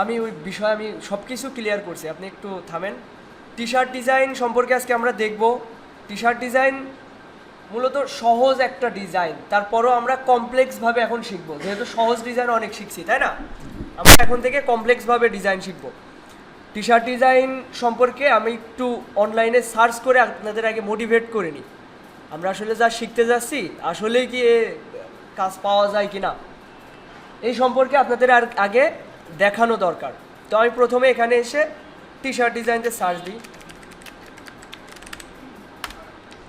আমি ওই বিষয়ে আমি সব কিছু ক্লিয়ার করছি, আপনি একটু থামেন। টি শার্ট ডিজাইন সম্পর্কে আজকে আমরা দেখব। টি শার্ট ডিজাইন মূলত সহজ একটা ডিজাইন, তারপরও আমরা কমপ্লেক্সভাবে এখন শিখবো, যেহেতু সহজ ডিজাইন অনেক শিখছি তাই না, আমরা এখন থেকে কমপ্লেক্সভাবে ডিজাইন শিখব। টি শার্ট ডিজাইন সম্পর্কে আমি একটু অনলাইনে সার্চ করে আপনাদের আগে মোটিভেট করে নিই, আমরা আসলে যা শিখতে যাচ্ছি আসলেই কি এ কাজ পাওয়া যায় কি না এই সম্পর্কে আপনাদের আর আগে দেখানো দরকার। তো আমি প্রথমে এখানে এসে টি শার্ট ডিজাইনতে সার্চ দিই।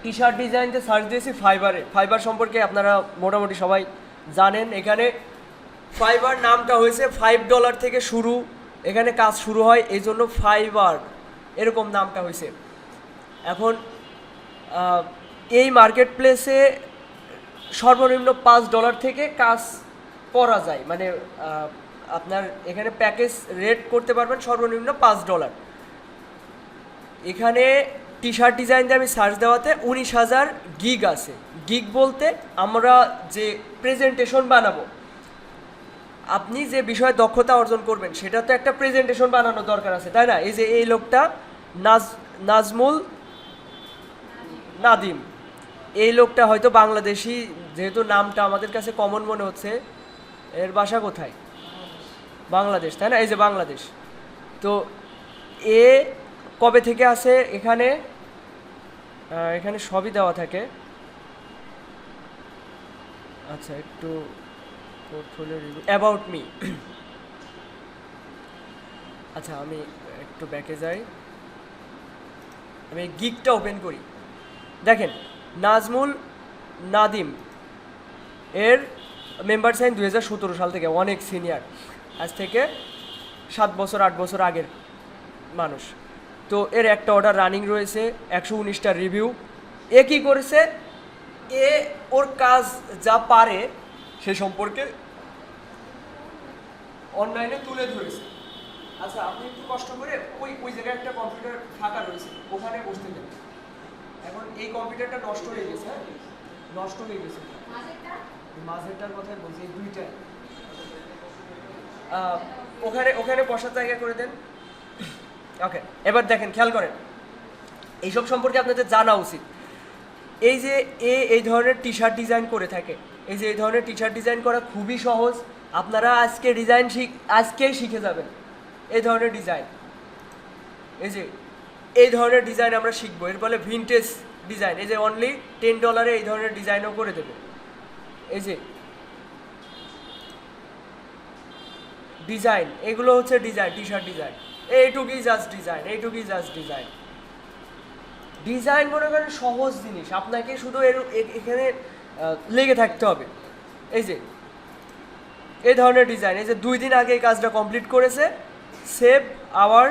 টি শার্ট ডিজাইনতে সার্চ দিয়েছি ফাইবারে। ফাইবার সম্পর্কে আপনারা মোটামুটি সবাই জানেন। এখানে ফাইবার নামটা হয়েছে $5 থেকে শুরু, এখানে কাজ শুরু হয়, এই জন্য ফাইবার এরকম নামটা হয়েছে। এখন এই মার্কেট প্লেসে সর্বনিম্ন $5 থেকে কাজ করা যায়, মানে আপনার এখানে প্যাকেজ রেট করতে পারবেন সর্বনিম্ন $5। এখানে টি শার্ট ডিজাইন দিয়ে আমি সার্চ দেওয়াতে 19,000 গিগ আছে। গিগ বলতে আমরা যে প্রেজেন্টেশন বানাবো, আপনি যে বিষয়ে দক্ষতা অর্জন করবেন সেটা তো একটা প্রেজেন্টেশন বানানোর দরকার আছে তাই না। এই যে এই লোকটা নাজমুল নাদিম, এই লোকটা হয়তো বাংলাদেশি, যেহেতু নামটা আমাদের কাছে কমন মনে হচ্ছে। এর বাসা কোথায়? বাংলাদেশ তাই না, এই যে বাংলাদেশ। তো এ কবে থেকে আছে এখানে, এখানে সবই দেওয়া থাকে। আচ্ছা একটু পোর্টফোলিও রিভিউ, অ্যাবাউট মি। আচ্ছা আমি একটু ব্যাকে যাই, আমি গিকটা ওপেন করি। দেখেন নাজমুল নাদিম এর মেম্বার সাইন 2017 সাল থেকে, অনেক সিনিয়র, আজ থেকে 7 বছর 8 বছর আগের মানুষ। তো এর একটা অর্ডার রানিং রয়েছে, 119টা রিভিউ। এ কী করেছে, এ ওর কাজ যা পারে সে সম্পর্কে অনলাইনে তুলে ধরেছে। আচ্ছা আপনি একটু কষ্ট করে ওই জায়গায় একটা কম্পিউটার ফাঁকা রয়েছে, ওখানে বসতে দেন। এখন এই কম্পিউটারটা নষ্ট হয়ে গেছে, হ্যাঁ নষ্ট হয়ে গেছে, মাঝেরটার কথাই বলছি, এই দুইটা ওখানে ওখানে বসার জায়গা করে দেন। ওকে, এবার দেখেন খেয়াল করেন, এইসব সম্পর্কে আপনাদের জানা উচিত। এই যে এই ধরনের টি শার্ট ডিজাইন করে থাকে, এই যে এই ধরনের টি শার্ট ডিজাইন করা খুবই সহজ। আপনারা আজকে ডিজাইন আজকেই শিখে যাবেন এই ধরনের ডিজাইন। এই যে এই ধরনের ডিজাইন আমরা শিখবো, এর ফলে ভিনটেজ ডিজাইন। এই যে অনলি $10 এই ধরনের ডিজাইনও করে দেবে। এই যে ডিজাইন, এগুলো হচ্ছে ডিজাইন, টি শার্ট ডিজাইন। এইটুকুই জাস্ট ডিজাইন, এইটুকুই জাস্ট ডিজাইন। ডিজাইন মনে করেন সহজ জিনিস, আপনাকে শুধু এখানে লেগে থাকতে হবে। এই যে এই ধরনের ডিজাইন, এই যে 2 দিন আগে এই কাজটা কমপ্লিট করেছে। সেভ আওয়ার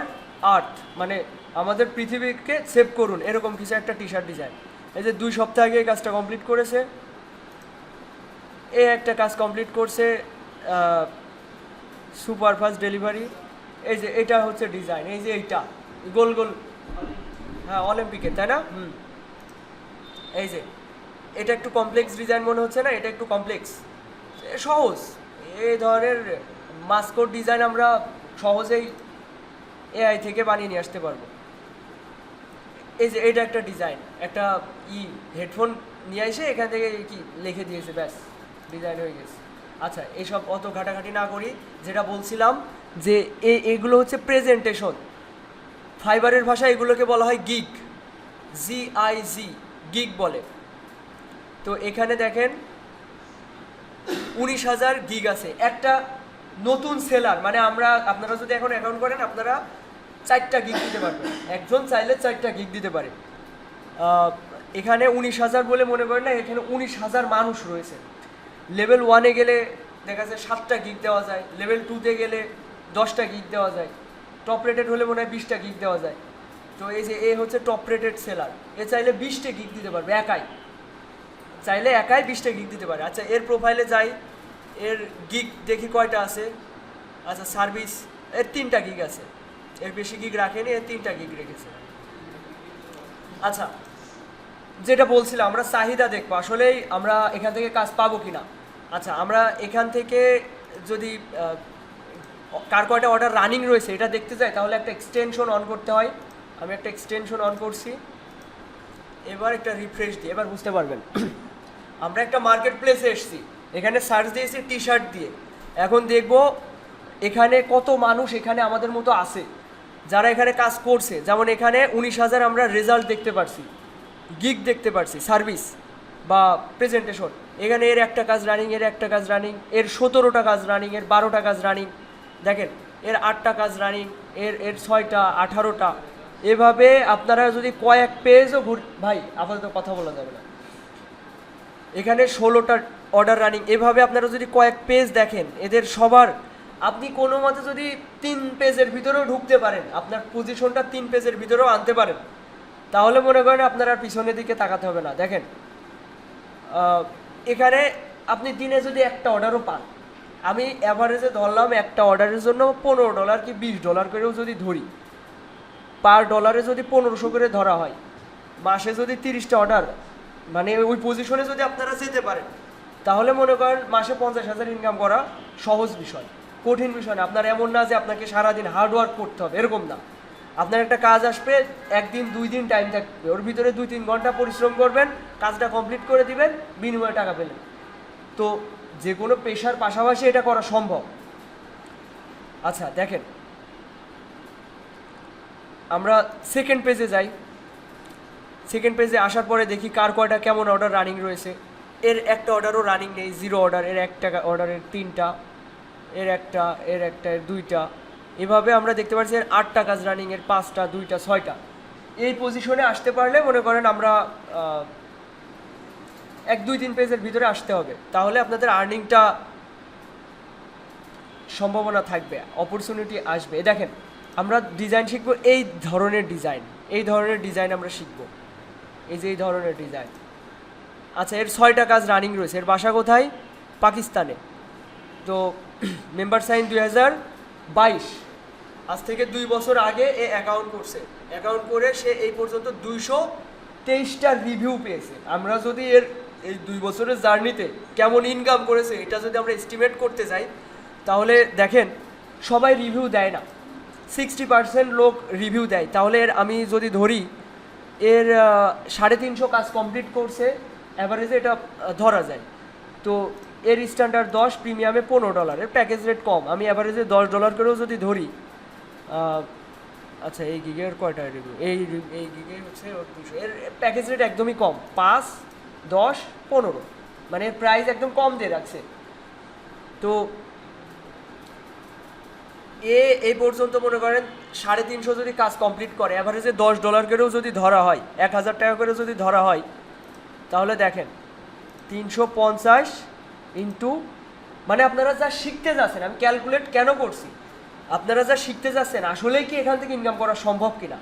আর্থ, মানে আমাদের পৃথিবীকে সেভ করুন, এরকম কিছু একটা টি শার্ট ডিজাইন। এই যে 2 সপ্তাহ আগে এই কাজটা কমপ্লিট করেছে। এ একটা কাজ কমপ্লিট করছে, সুপার ফাস্ট ডেলিভারি। এই যে এটা হচ্ছে ডিজাইন, এই যে এইটা গোল গোল, হ্যাঁ অলিম্পিকের তাই না। এই যে এটা একটু কমপ্লেক্স ডিজাইন মনে হচ্ছে না, এটা একটু কমপ্লেক্স, সহজ। এই ধরনের মাস্কট ডিজাইন আমরা সহজেই এআই থেকে বানিয়ে নিয়ে আসতে পারবো। এই যে এটা একটা ডিজাইন, একটা হেডফোন নিয়ে এসে এখান থেকে কি লিখে দিয়েছে, ব্যাস ডিজাইন হয়ে গেছে। আচ্ছা এসব অত ঘাটাঘাটি না করি, যেটা বলছিলাম যে এগুলো হচ্ছে প্রেজেন্টেশন। ফাইবারের ভাষায় এগুলোকে বলা হয় গিগ, GIG, গিগ বলে। তো এখানে দেখেন 19,000 গিগ আছে। একটা নতুন সেলার, মানে আপনারা যদি এখন অ্যাকাউন্ট করেন আপনারা 4টা গিগ দিতে পারবেন, একজন চাইলে 4টা গিগ দিতে পারে। এখানে 19,000 বলে মনে করেন না, এখানে 19,000 মানুষ রয়েছে। লেভেল 1-এ গেলে দেখা যায় 7টা গিগ দেওয়া যায়, লেভেল 2-তে গেলে 10টা গিগ দেওয়া যায়, টপ রেটেড হলে মনে হয় 20টা গিগ দেওয়া যায়। তো এই যে এ হচ্ছে টপ রেটেড সেলার, এ চাইলে 20টা গিগ দিতে পারবে, চাইলে একাই 20টা গিগ দিতে পারে। আচ্ছা এর প্রোফাইলে যাই, এর গিগ দেখি কয়টা আছে। আচ্ছা সার্ভিস, এর 3টা গিগ আছে, এর বেশি গিগ রাখেনি, এর 3টা গিগ রেখেছে। আচ্ছা যেটা বলছিলাম, আমরা চাহিদা দেখবো আসলেই আমরা এখান থেকে কাজ পাবো কিনা। আচ্ছা আমরা এখান থেকে যদি কার কয়টা অর্ডার রানিং রয়েছে এটা দেখতে চাই, তাহলে একটা এক্সটেনশন অন করতে হয়। আমি একটা এক্সটেনশন অন করছি, এবার একটা রিফ্রেশ দিই, এবার বুঝতে পারবেন। আমরা একটা মার্কেট প্লেসে এসেছি, এখানে সার্চ দিয়েছি টি শার্ট দিয়ে। এখন দেখব এখানে কত মানুষ এখানে আমাদের মতো আছে যারা এখানে কাজ করছে। যেমন এখানে 19,000 আমরা রেজাল্ট দেখতে পারছি, গিগ দেখতে পারছি, সার্ভিস বা প্রেজেন্টেশন। এখানে এর একটা কাজ রানিং, এর একটা কাজ রানিং, এর 17টা কাজ রানিং, এর 12টা কাজ রানিং, দেখেন এর 8টা কাজ রানিং, এর 6টা, 18টা। এভাবে আপনারা যদি কয়েক পেজও ভাই আপাতত কথা বলা যাবে না, এখানে 16টা অর্ডার রানিং। এভাবে আপনারা যদি কয়েক পেজ দেখেন এদের সবার, আপনি কোনো মতে যদি 3 পেজের ভিতরেও ঢুকতে পারেন, আপনার পজিশনটা 3 পেজের ভিতরেও আনতে পারেন, তাহলে মনে করেন আপনার আর পিছনের দিকে তাকাতে হবে না। দেখেন এখানে আপনি দিনে যদি একটা অর্ডারও পান, আমি অ্যাভারেজে ধরলাম একটা অর্ডারের জন্য $15 কি $20 করেও যদি ধরি, পার ডলারে যদি 1500 করে ধরা হয়, মাসে যদি 30টা অর্ডার, মানে ওই পজিশনে যদি আপনারা যেতে পারেন, তাহলে মনে করেন মাসে 50,000 ইনকাম করা সহজ বিষয়, কঠিন বিষয় না। আপনার এমন না যে আপনাকে সারাদিন হার্ডওয়ার্ক করতে হবে, এরকম না। আপনার একটা কাজ আসবে, 1 দিন 2 দিন টাইম থাকবে, ওর ভিতরে 2-3 ঘন্টা পরিশ্রম করবেন, কাজটা কমপ্লিট করে দিবেন, বিনিময়ে টাকা পেলেন। তো যে কোনো পেশার পাশাপাশি এটা করা সম্ভব। আচ্ছা দেখেন, আমরা সেকেন্ড পেজে যাই। সেকেন্ড পেজে আসার পরে দেখি কার কয়টা কেমন অর্ডার রানিং রয়েছে। এর একটা অর্ডারও রানিং নেই, 0 অর্ডার। এর একটা অর্ডারের 3টা, এর একটা, এর 2টা। এভাবে আমরা দেখতে পাচ্ছি এর 8টা কাজ রানিং, এর 5টা, 2টা, 6টা। এই পজিশনে আসতে পারলে মনে করেন আমরা 1-2-3 পেজের ভিতরে আসতে হবে, তাহলে আপনাদের আর্নিংটা সম্ভাবনা থাকবে, অপরচুনিটি আসবে। দেখেন আমরা ডিজাইন শিখবো, এই ধরনের ডিজাইন আমরা শিখবো, এই যে এই ধরনের ডিজাইন। আচ্ছা এর 6টা কাজ রানিং রয়েছে। এর বাসা কোথায়? পাকিস্তানে। তো মেম্বার সাইন 2022, আজ থেকে 2 বছর আগে এ অ্যাকাউন্ট করছে। অ্যাকাউন্ট করে সে এই পর্যন্ত 223টা রিভিউ পেয়েছে। আমরা যদি এর এই 2 বছরের জার্নিতে কেমন ইনকাম করেছে এটা যদি আমরা এস্টিমেট করতে যাই, তাহলে দেখেন সবাই রিভিউ দেয় না, 60% লোক রিভিউ দেয়। তাহলে এর আমি যদি ধরি এর 350 কাজ কমপ্লিট করছে, অ্যাভারেজে এটা ধরা যায়। তো এর স্ট্যান্ডার্ড 10, প্রিমিয়ামে $15, এর প্যাকেজ রেট কম। আমি অ্যাভারেজে $10 করেও যদি ধরি, আচ্ছা এই গিগের কয়টা রিভিউ, এই গিগে হচ্ছে 200। এর প্যাকেজ রেট একদমই কম, 5, 10, 15, মানে প্রাইস একদম কম দিয়ে রাখছে। তো এই পর্যন্ত মনে করেন 350 যদি কাজ কমপ্লিট করে, অ্যাভারেজে $10 করেও যদি ধরা হয়, 1000 টাকা করে যদি ধরা হয়, তাহলে দেখেন 350 ইন্টু, মানে আপনারা যা শিখতে যাচ্ছেন, আমি ক্যালকুলেট কেন করছি, আপনারা যা শিখতে যাচ্ছেন আসলেই কি এখান থেকে ইনকাম করা সম্ভব কিনা,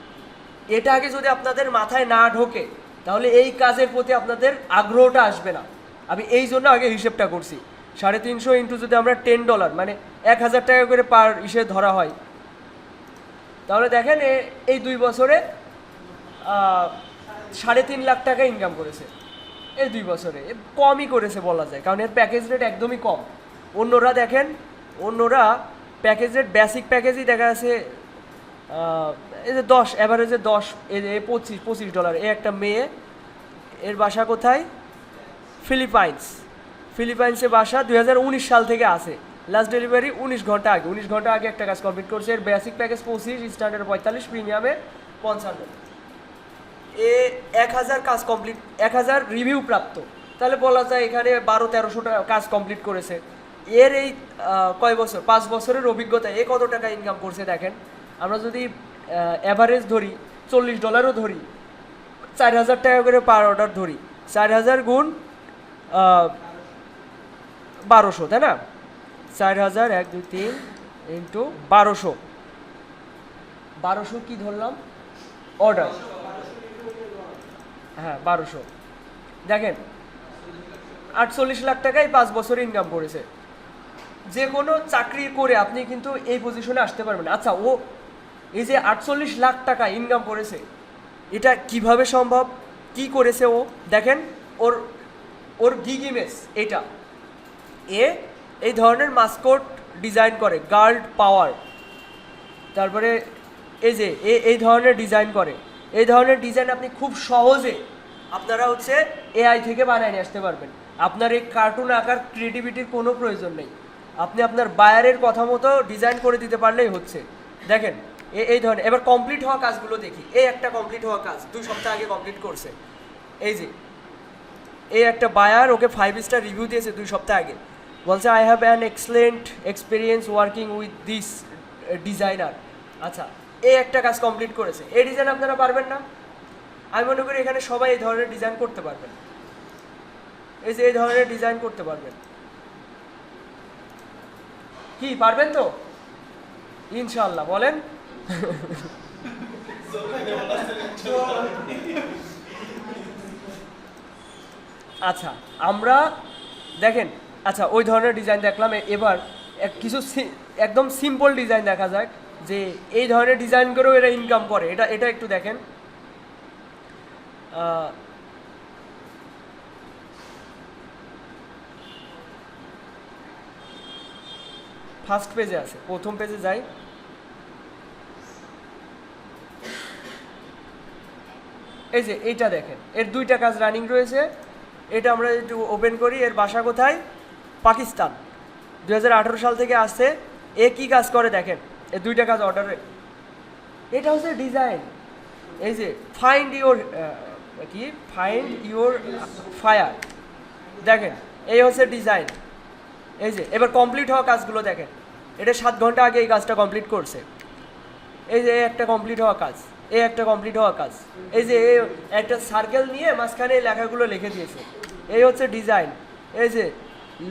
এটা আগে যদি আপনাদের মাথায় না ঢোকে, তাহলে এই কাজের প্রতি আপনাদের আগ্রহটা আসবে না। আমি এই জন্য আগে হিসেবটা করছি। 350 ইন্টু যদি আমরা $10, মানে 1000 টাকা করে পার ইসে ধরা হয়, তাহলে দেখেন এই 2 বছরে 3.5 লাখ টাকা ইনকাম করেছে। এই 2 বছরে কমই করেছে বলা যায়, কারণ এর প্যাকেজ রেট একদমই কম। অন্যরা দেখেন, অন্যরা প্যাকেজ রেট, বেসিক প্যাকেজই দেখা যাচ্ছে এই যে 10, অ্যাভারেজে 10, $25 এ একটা মেয়ে, এর বাসা কোথায়? ফিলিপাইন্সে বাসা, 2019 সাল থেকে আছে। লাস্ট ডেলিভারি 19 ঘন্টা আগে, 19 ঘন্টা আগে একটা কাজ কমপ্লিট করছে। এর বেসিক প্যাকেজ 25, স্ট্যান্ডার্ড 45, প্রিমিয়ামে 55। এ 1000 কাজ কমপ্লিট, 1000 রিভিউ প্রাপ্ত, তাহলে বলা যায় এখানে 1200-1300 টাকা কাজ কমপ্লিট করেছে। এর এই কয় বছর, 5 বছরের অভিজ্ঞতা, এ কত টাকা ইনকাম করছে দেখেন। আমরা যদি অ্যাভারেজ ধরি, $40ও ধরি, 4000 টাকা করে পার অর্ডার ধরি, 4000 গুণ 1200, তাই না? 4000, 1, 2, 3 ইন্টু 1200 কি ধরলাম? অর্ডার, হ্যাঁ 1200। দেখেন 48 লাখ টাকায় 5 বছর ইনকাম করেছে। যে কোনো চাকরি করে আপনি কিন্তু এই পজিশনে আসতে পারবেন। আচ্ছা ও এই যে 48 লাখ টাকা ইনকাম করেছে, এটা কিভাবে সম্ভব, কি করেছে ও? দেখেন ওর গিগ ইমেজ এটা, এই ধরনের মাস্কট ডিজাইন করে, গার্ড পাওয়ার, তারপরে এই যে এই ধরনের ডিজাইন করে। এই ধরনের ডিজাইন আপনি খুব সহজে আপনারা হচ্ছে এআই থেকে বানিয়ে নিয়ে আসতে পারবেন। আপনার এই কার্টুন আঁকার ক্রিয়েটিভিটির কোনো প্রয়োজন নেই, আপনি আপনার বায়ারের কথা মতো ডিজাইন করে দিতে পারলেই হচ্ছে। দেখেন এই ধরনের। এবার কমপ্লিট হওয়া কাজগুলো দেখি। এই একটা কমপ্লিট হওয়া কাজ 2 সপ্তাহ আগে কমপ্লিট করছে। এই যে এই একটা বায়ার ওকে 5 স্টার রিভিউ দিয়েছে 2 সপ্তাহ আগে, বলছে I have an excellent experience working with this designer. আচ্ছা, এই একটা কাজ কমপ্লিট করেছে। এই ডিজাইন আপনারা পারবেন না? আমি মনে করি এখানে সবাই এই ধরনের ডিজাইন করতে পারবেন। এই যে এই ধরনের ডিজাইন করতে পারবেন, কি পারবেন তো ইনশাআল্লাহ? বলেন। আচ্ছা, আমরা দেখেন, আচ্ছা ওই ধরনের ডিজাইন দেখলাম। এবার কিছু একদম সিম্পল ডিজাইন দেখা যাক যে এই ধরনের ডিজাইন করেও এরা ইনকাম করে। এটা একটু দেখেন। ফার্স্ট পেজে আছে, প্রথম পেজে যাই। এই যে এইটা দেখেন, এর 2টা কাজ রানিং রয়েছে। এটা আমরা একটু ওপেন করি। এর বাসা কোথায়? পাকিস্তান। 2018 সাল থেকে আসছে। এ কি কাজ করে দেখেন, এই 2টা কাজ অর্ডারে। এটা হচ্ছে ডিজাইন। এই যে ফাইন্ড ইউর ফায়ার, দেখেন এই হচ্ছে ডিজাইন। এই যে এবার কমপ্লিট হওয়া কাজগুলো দেখেন। এটা 7 ঘন্টা আগে এই কাজটা কমপ্লিট করছে। এই যে একটা কমপ্লিট হওয়া কাজ, এই একটা কমপ্লিট হওয়া কাজ। এই যে একটা সার্কেল নিয়ে মাঝখানে এই লেখাগুলো লিখে দিয়েছে। এই হচ্ছে ডিজাইন। এই যে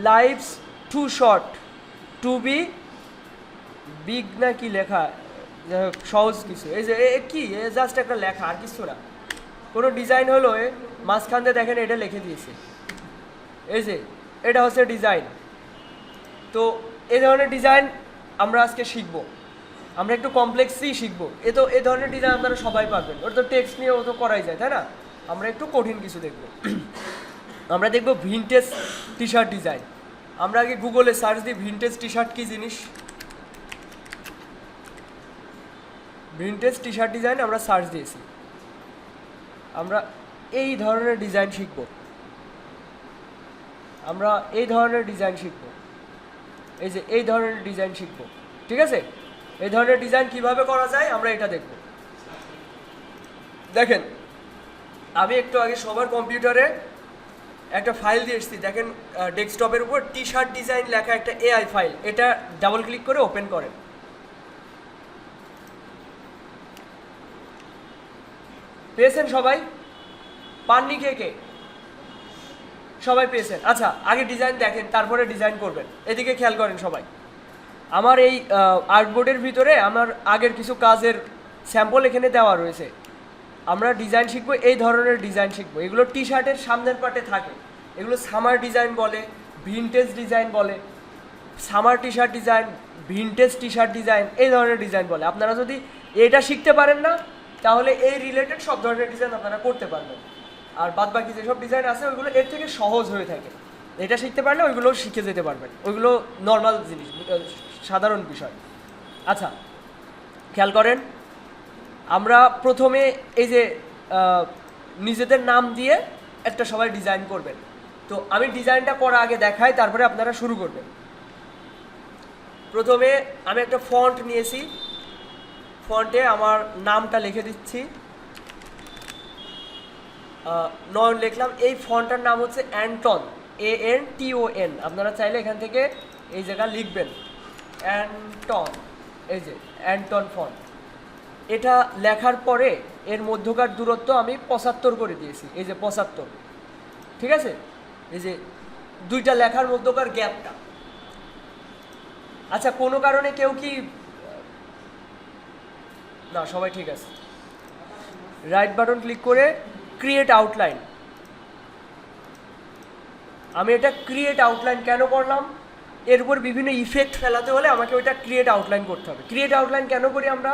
life's too short to be big না কি লেখা, সহজ কিছু। এই যে কি জাস্ট একটা লেখা, আর কিছু না, কোনো ডিজাইন হলো মাঝখান দিয়ে দেখেন এটা লিখে দিয়েছে। এই যে এটা হচ্ছে ডিজাইন। তো এই ধরনের ডিজাইন আমরা আজকে শিখবো। আমরা একটু কমপ্লেক্সই শিখবো। এই ধরনের ডিজাইন আপনারা সবাই পারবেন। ওটা তো টেক্সট নিয়ে ও তো করাই যায়, তাই না? আমরা একটু কঠিন কিছু দেখব। আমরা দেখব ভিনটেজ টি শার্ট ডিজাইন। আমরা আগে গুগলে সার্চ দিই ভিনটেজ টি শার্ট কী জিনিস। ভিনটেজ টি শার্ট ডিজাইন আমরা সার্চ দিয়েছি। আমরা এই ধরনের ডিজাইন শিখব। আমরা এই ধরনের ডিজাইন শিখব। এই যে এই ধরনের ডিজাইন শিখব, ঠিক আছে? এই ধরনের ডিজাইন কিভাবে করা যায় আমরা এটা দেখব। দেখেন আমি একটু আগে সবার কম্পিউটারে একটা ফাইল দিয়ে এসেছি। দেখেন ডেস্কটপের উপর টি শার্ট ডিজাইন লেখা একটা এআই ফাইল। এটা ডাবল ক্লিক করে ওপেন করেন। পেয়েছেন সবাই? পাননি কে কে? সবাই পেয়েছেন। আচ্ছা, আগে ডিজাইন দেখেন, তারপরে ডিজাইন করবেন। এদিকে খেয়াল করেন সবাই। আমার এই আর্টবোর্ডের ভিতরে আমার আগের কিছু কাজের স্যাম্পল এখানে দেওয়া রয়েছে। আমরা ডিজাইন শিখবো, এই ধরনের ডিজাইন শিখবো। এগুলো টি শার্টের সামনের পার্টে থাকে। এগুলো সামার ডিজাইন বলে, ভিনটেজ ডিজাইন বলে। Summer T shirt design, vintage T shirt design, এই ধরনের ডিজাইন বলে। আপনারা যদি এটা শিখতে পারেন না, তাহলে এই রিলেটেড সব ধরনের ডিজাইন আপনারা করতে পারবেন। আর বাদ বাকি যেসব ডিজাইন আছে ওইগুলো এর থেকে সহজ হয়ে থাকে। এটা শিখতে পারলে ওইগুলো শিখে যেতে পারবেন। ওইগুলো নর্মাল জিনিস, সাধারণ বিষয়। আচ্ছা, খেয়াল করেন। আমরা প্রথমে এই যে নিজেদের নাম দিয়ে একটা সবাই ডিজাইন করবেন। তো আমি ডিজাইনটা করা আগে দেখাই, তারপরে আপনারা শুরু করবেন। প্রথমে আমি একটা ফন্ট নিয়েছি। ফন্টে আমার নামটা লিখে দিচ্ছি, নয়ন লিখলাম। এই ফন্টটার নাম হচ্ছে অ্যান্টন, ANTON। আপনারা চাইলে এখান থেকে এই জায়গা লিখবেন অ্যান্টন। এই যে অ্যান্টন ফন্ট। এটা লেখার পরে এর মধ্যকার দূরত্ব আমি 75 করে দিয়েছি। এই যে 75, ঠিক আছে? এই যে 2টা লেখার মধ্যকার গ্যাপটা। আচ্ছা, কোনো কারণে কেউ কি না? সবাই ঠিক আছে। রাইট বাটন ক্লিক করে ক্রিয়েট আউটলাইন। আমি এটা ক্রিয়েট আউটলাইন কেন করলাম? এর উপর বিভিন্ন ইফেক্ট ফেলাতে হলে আমাকে ওইটা ক্রিয়েট আউটলাইন করতে হবে। ক্রিয়েট আউটলাইন কেন করি আমরা?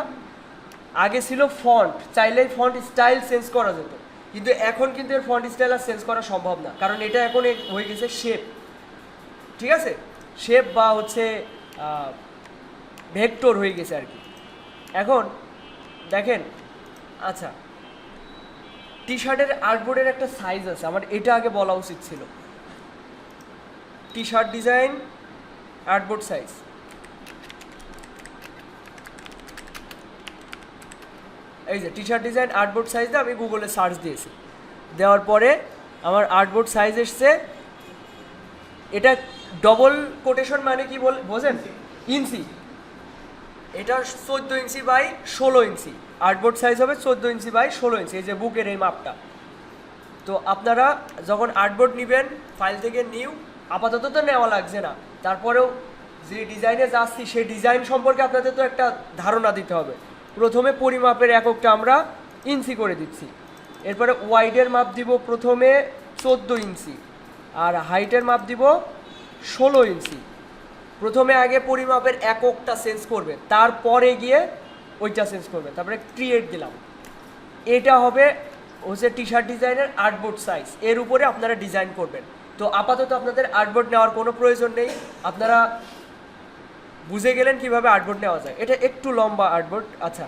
আগে ছিল ফন্ট, চাইলেই ফন্ট স্টাইল চেঞ্জ করা যেত, কিন্তু এখন কিন্তু এর ফন্ট স্টাইল আর চেঞ্জ করা সম্ভব না, কারণ এটা এখন হয়ে গেছে শেপ। ঠিক আছে? শেপ বা হচ্ছে ভেক্টর হয়ে গেছে আর কি। এখন দেখেন, আচ্ছা টি শার্টের আর্টবোর্ডের একটা সাইজ আছে, আমার এটা আগে বলা উচিত ছিল। T shirt design artboard size, এই যে টি শার্ট ডিজাইন আর্টবোর্ড সাইজটা আমি গুগলে সার্চ দিয়েছি, দেওয়ার পরে আমার আর্টবোর্ড সাইজ এসছে। এটা ডবল কোটেশন মানে কি বোঝেন? ইঞ্চি। এটা 14 inch by 16 inch, artboard size হবে 14 ইঞ্চি বাই 16 ইঞ্চি, এই যে বুকের এই মাপটা। তো আপনারা যখন আর্টবোর্ড নেবেন ফাইল থেকে নিউ, আপাতত তো নেওয়া লাগছে না, তারপরেও যে ডিজাইনে যাচ্ছি সেই ডিজাইন সম্পর্কে আপনাদের তো একটা ধারণা দিতে হবে। প্রথমে পরিমাপের এককটা আমরা ইঞ্চি করে দিচ্ছি, এরপরে ওয়াইডের মাপ দিব প্রথমে 14 ইঞ্চি আর হাইটের মাপ দিব 16 ইঞ্চি। প্রথমে আগে পরিমাপের এককটা চেঞ্জ করবে, তারপরে গিয়ে ওইটা চেঞ্জ করবে, তারপরে ক্রিয়েট দিলাম। এটা হবে হচ্ছে টি শার্ট ডিজাইনের আর্টবোর্ড সাইজ, এর উপরে আপনারা ডিজাইন করবেন। তো আপাতত আপনাদের আর্টবোর্ড নেওয়ার কোনো প্রয়োজন নেই, আপনারা বুঝে গেলেন কিভাবে আর্টবোর্ড নেওয়া যায়। এটা একটু লম্বা আর্টবোর্ড। আচ্ছা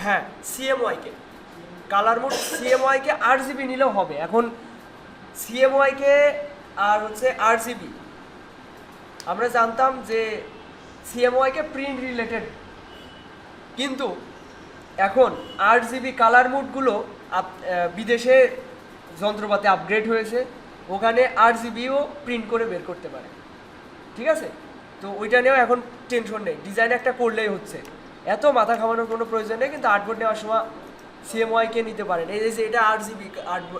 হ্যাঁ, CMYK colour mode, CMYK RGB নিলেও হবে। এখন সিএমওয়াইকে আর হচ্ছে আরজিবি, আমরা জানতাম যে সিএমওয়াইকে প্রিন্ট রিলেটেড, কিন্তু এখন আরজিবি কালার মোডগুলো বিদেশে যন্ত্রপাতি আপগ্রেড হয়েছে, ওখানে আরজিবিও প্রিন্ট করে বের করতে পারে, ঠিক আছে? তো ওইটা নিয়েও এখন টেনশন নেই, ডিজাইন একটা করলেই হচ্ছে, এত মাথা খামানোর কোনো প্রয়োজন নেই। কিন্তু আর্টবোর্ড নেওয়ার সময় সিএমওয়াইকে নিতে পারেন, এই যে এটা আরজিবি